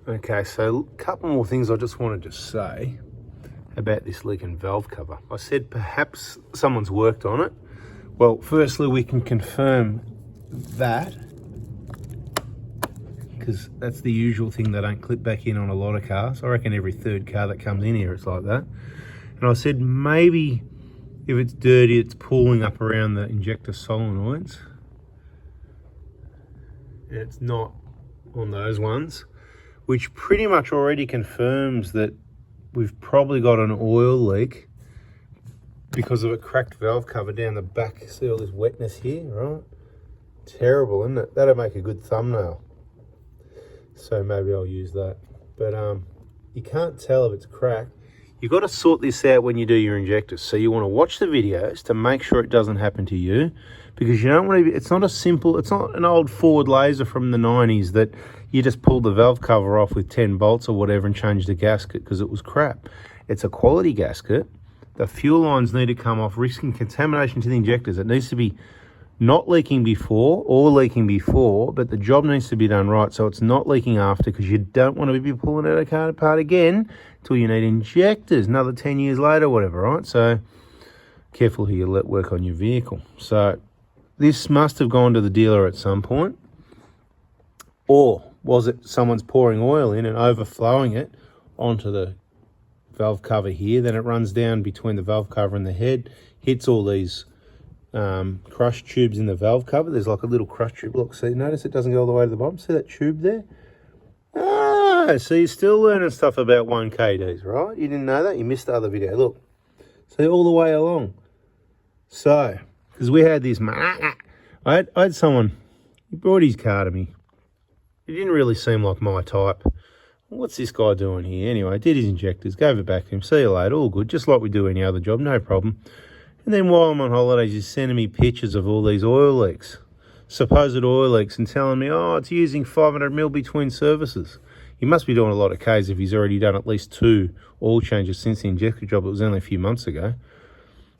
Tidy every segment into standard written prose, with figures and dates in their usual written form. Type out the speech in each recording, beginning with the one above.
Okay, so a couple more things I just wanted to say about this leaking valve cover. I said perhaps someone's worked on it. Well, firstly, we can confirm that, because that's the usual thing. They don't clip back in on a lot of cars. I reckon every third car that comes in here, it's like that. And I said maybe if it's dirty, it's pooling up around the injector solenoids. And it's not on those ones, which pretty much already confirms that we've probably got an oil leak because of a cracked valve cover down the back. See all this wetness here, right? Terrible, isn't it? That'll make a good thumbnail. So maybe I'll use that. But you can't tell if it's cracked. You've got to sort this out when you do your injectors. So you want to watch the videos to make sure it doesn't happen to you, because you don't want to, it's not an old Ford Laser from the 90s that you just pulled the valve cover off with 10 bolts or whatever and changed the gasket because it was crap. It's a quality gasket. The fuel lines need to come off, risking contamination to the injectors. It needs to be not leaking before or leaking before, but the job needs to be done right so it's not leaking after, because you don't want to be pulling out a car apart again until you need injectors another 10 years later, whatever, right? So careful who you let work on your vehicle. So this must have gone to the dealer at some point, or was it someone's pouring oil in and overflowing it onto the valve cover here? Then it runs down between the valve cover and the head, hits all these crush tubes in the valve cover. There's like a little crush tube. Look, see, notice it doesn't go all the way to the bottom. See that tube there? Ah, so you're still learning stuff about 1KDs, right? You didn't know that? You missed the other video. Look, see, all the way along. So, because we had this, I had someone, he brought his car to me. He didn't really seem like my type. What's this guy doing here? Anyway, did his injectors, gave it back to him. See you later, all good, just like we do any other job, no problem. And then while I'm on holidays, he's sending me pictures of all these oil leaks, supposed oil leaks, and telling me, oh, it's using 500ml between services. He must be doing a lot of Ks if he's already done at least 2 oil changes since the injector job. It was only a few months ago.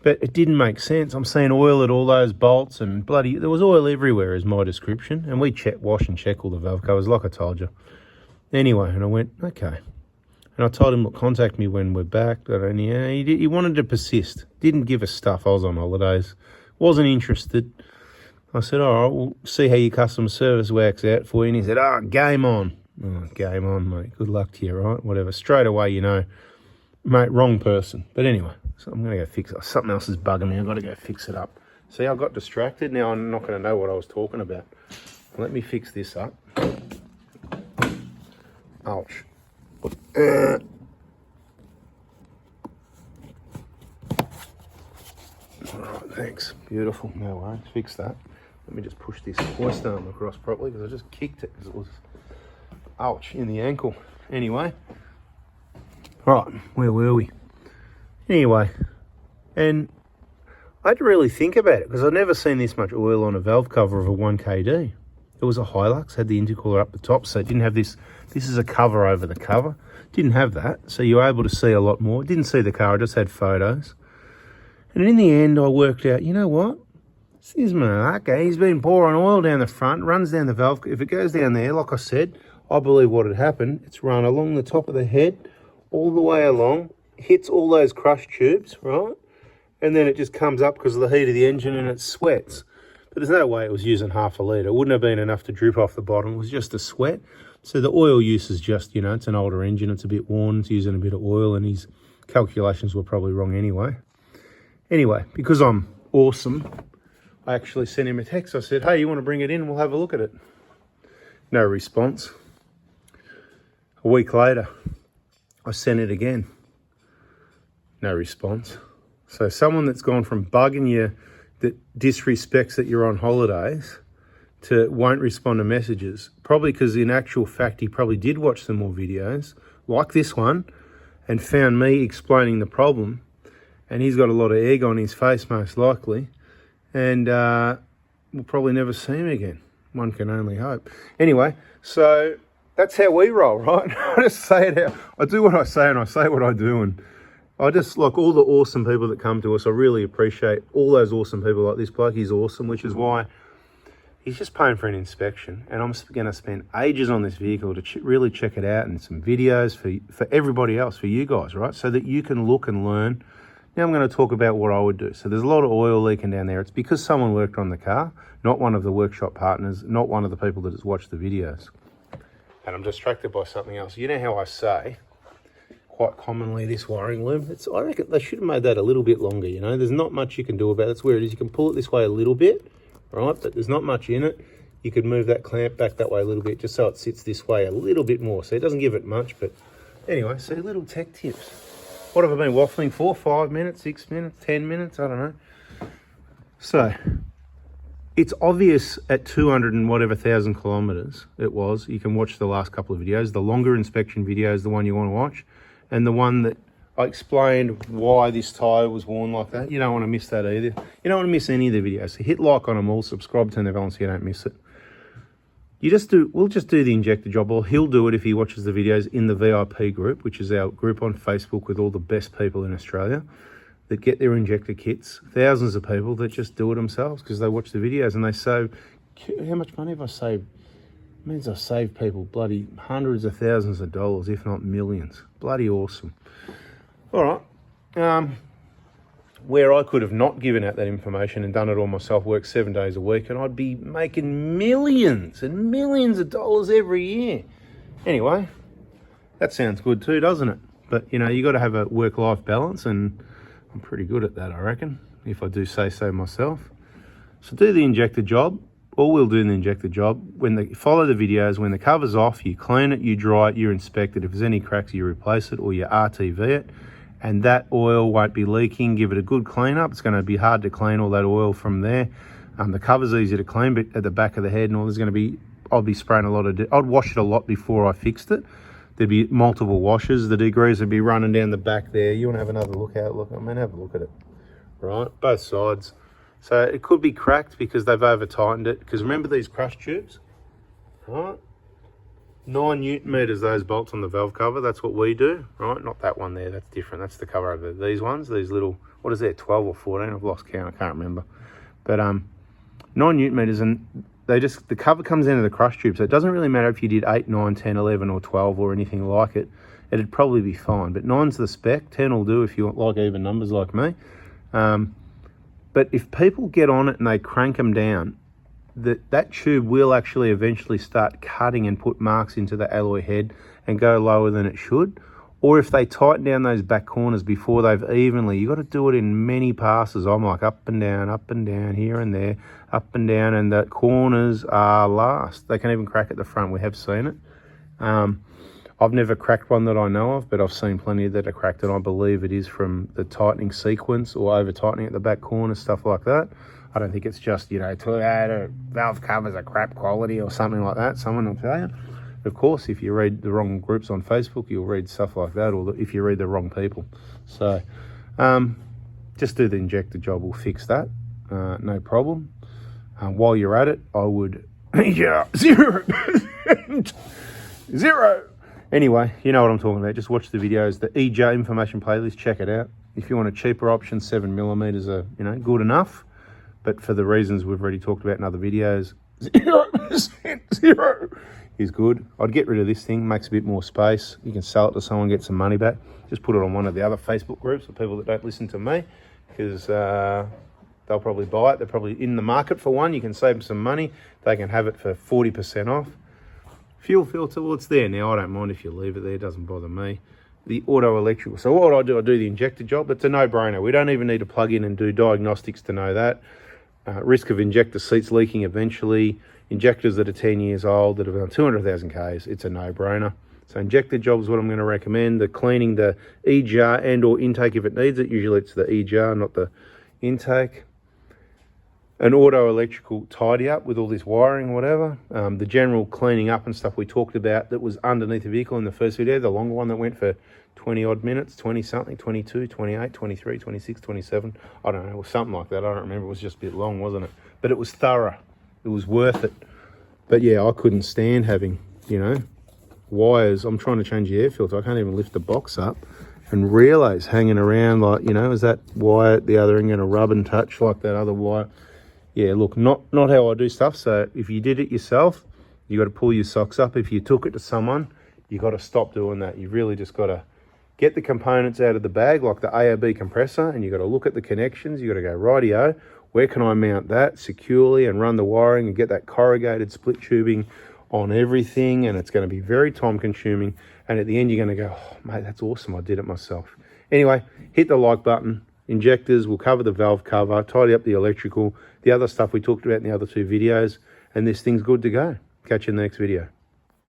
But it didn't make sense. I'm seeing oil at all those bolts, and bloody, there was oil everywhere is my description. And we wash and check all the valve covers, like I told you. Anyway, and I went, okay. And I told him, look, contact me when we're back. And yeah, he wanted to persist. Didn't give us stuff. I was on holidays. Wasn't interested. I said, all right, we'll see how your customer service works out for you. And he said, oh, game on. Oh, game on, mate. Good luck to you, right? Whatever. Straight away, you know, mate, wrong person. But anyway, so I'm going to go fix it. Something else is bugging me. I've got to go fix it up. See, I got distracted. Now I'm not going to know what I was talking about. Let me fix this up. Ouch. All right, thanks. Beautiful. No worries. Fix that. Let me just push this hoist arm across properly, because I just kicked it because it was, ouch, in the ankle. Anyway. Right, where were we? Anyway, and I had to really think about it, because I've never seen this much oil on a valve cover of a 1KD. It was a Hilux, had the intercooler up the top, so it didn't have this. This is a cover over the cover. Didn't have that, so you were able to see a lot more. Didn't see the car, I just had photos. And in the end, I worked out, you know what? This is okay. He's been pouring oil down the front, runs down the valve. If it goes down there, like I said, I believe what had happened, it's run along the top of the head, all the way along, hits all those crush tubes, right? And then it just comes up because of the heat of the engine and it sweats. But there's no way it was using half a litre. It wouldn't have been enough to drip off the bottom. It was just a sweat. So the oil use is just, you know, it's an older engine. It's a bit worn. It's using a bit of oil, and his calculations were probably wrong anyway. Anyway, because I'm awesome, I actually sent him a text. I said, hey, you want to bring it in? We'll have a look at it. No response. A week later, I sent it again. No response. So someone that's gone from bugging you, that disrespects that you're on holidays, to won't respond to messages, probably because in actual fact he probably did watch some more videos like this one and found me explaining the problem, and he's got a lot of egg on his face most likely, and we'll probably never see him again. One can only hope. Anyway, so that's how we roll, right? I just say it how I do what I say, and I say what I do, and I just, like, all the awesome people that come to us, I really appreciate all those awesome people. Like this bloke, he's awesome, which is why he's just paying for an inspection, and I'm going to spend ages on this vehicle to really check it out, and some videos for everybody else, for you guys, right? So that you can look and learn. Now I'm going to talk about what I would do. So there's a lot of oil leaking down there. It's because someone worked on the car, not one of the workshop partners, not one of the people that has watched the videos. And I'm distracted by something else. You know how I say, quite commonly, this wiring loom, I reckon they should have made that a little bit longer, you know? There's not much you can do about it. That's where it is. You can pull it this way a little bit, right? But there's not much in it. You could move that clamp back that way a little bit, just so it sits this way a little bit more. So it doesn't give it much, but anyway, so little tech tips. What have I been waffling for? 5 minutes, 6 minutes, 10 minutes? I don't know. So it's obvious at 200 and whatever thousand kilometers it was. You can watch the last couple of videos. The longer inspection video is the one you want to watch, and the one that I explained why this tyre was worn like that. You don't want to miss that either. You don't want to miss any of the videos. So hit like on them all, subscribe to Neville so you don't miss it. We'll just do the injector job, or he'll do it if he watches the videos in the VIP group, which is our group on Facebook with all the best people in Australia that get their injector kits. Thousands of people that just do it themselves because they watch the videos and they save. How much money have I saved? It means I've saved people bloody hundreds of thousands of dollars, if not millions. Bloody awesome. All right. Where I could have not given out that information and done it all myself, work 7 days a week, and I'd be making millions and millions of dollars every year. Anyway, that sounds good too, doesn't it? But, you know, you got to have a work-life balance, and I'm pretty good at that, I reckon, if I do say so myself. So do the injector job. All we'll do in the injector job, follow the videos, when the cover's off, you clean it, you dry it, you inspect it. If there's any cracks, you replace it or you RTV it. And that oil won't be leaking. Give it a good clean up. It's going to be hard to clean all that oil from there. The cover's easy to clean, but at the back of the head and all, I'll be spraying a lot I'd wash it a lot before I fixed it. There'd be multiple washes. The degrees would be running down the back there. You want to have another look at it? Look, I mean, have a look at it. Right, both sides. So it could be cracked because they've over tightened it. Because remember these crush tubes, right? 9 Newton meters, those bolts on the valve cover. That's what we do, right? Not that one there, that's different. That's the cover over these ones, these little, what is that, 12 or 14? I've lost count, I can't remember. But 9 Newton meters, and the cover comes into the crush tube. So it doesn't really matter if you did 8, 9, 10, 11 or 12 or anything like it. It'd probably be fine. But 9's the spec, 10 will do if you like even numbers like me. But if people get on it and they crank them down, that tube will actually eventually start cutting and put marks into the alloy head and go lower than it should. Or if they tighten down those back corners before they've evenly, you got to do it in many passes. I'm like up and down, here and there, up and down, and the corners are last. They can even crack at the front. We have seen it. I've never cracked one that I know of, but I've seen plenty that are cracked, and I believe it is from the tightening sequence or over tightening at the back corner, stuff like that. I don't think it's just, Toyota valve covers are crap quality or something like that. Someone will tell you. Of course, if you read the wrong groups on Facebook, you'll read stuff like that, or if you read the wrong people. So just do the injector job. We'll fix that. No problem. While you're at it, I would... yeah, 0%. 0. Anyway, you know what I'm talking about. Just watch the videos. The EJ information playlist, check it out. If you want a cheaper option, 7mm are, good enough. But for the reasons we've already talked about in other videos, 0%, 0 is good. I'd get rid of this thing, makes a bit more space. You can sell it to someone, get some money back. Just put it on one of the other Facebook groups for people that don't listen to me, because they'll probably buy it. They're probably in the market for one. You can save them some money. They can have it for 40% off. Fuel filter, well, it's there now. I don't mind if you leave it there. It doesn't bother me. The auto electrical. So what I do the injector job. It's a no-brainer. We don't even need to plug in and do diagnostics to know that. Risk of injector seats leaking eventually. Injectors that are 10 years old that have done 200,000 Ks. It's a no-brainer. So injector job is what I'm going to recommend. The cleaning the EGR and or intake if it needs it. Usually it's the EGR, not the intake. An auto electrical tidy up with all this wiring, whatever. The general cleaning up and stuff we talked about that was underneath the vehicle in the first video, the longer one that went for 20 odd minutes, 20 something, 22, 28, 23, 26, 27. I don't know, it was something like that. I don't remember. It was just a bit long, wasn't it? But it was thorough. It was worth it. But yeah, I couldn't stand having, wires. I'm trying to change the air filter. I can't even lift the box up. And relays hanging around like, is that wire at the other end going to rub and touch like that other wire? yeah, look, not how I do stuff. So if you did it yourself, you got to pull your socks up. If you took it to someone, you got to stop doing that. You've really just got to get the components out of the bag, like the AOB compressor, and you got to look at the connections. You got to go, rightio, where can I mount that securely and run the wiring and get that corrugated split tubing on everything, and it's going to be very time consuming, and at the end you're going to go, oh, mate, that's awesome, I did it myself. Anyway, hit the like button. Injectors, we'll cover the valve cover, tidy up the electrical, the other stuff we talked about in the other two videos, and this thing's good to go. Catch you in the next video.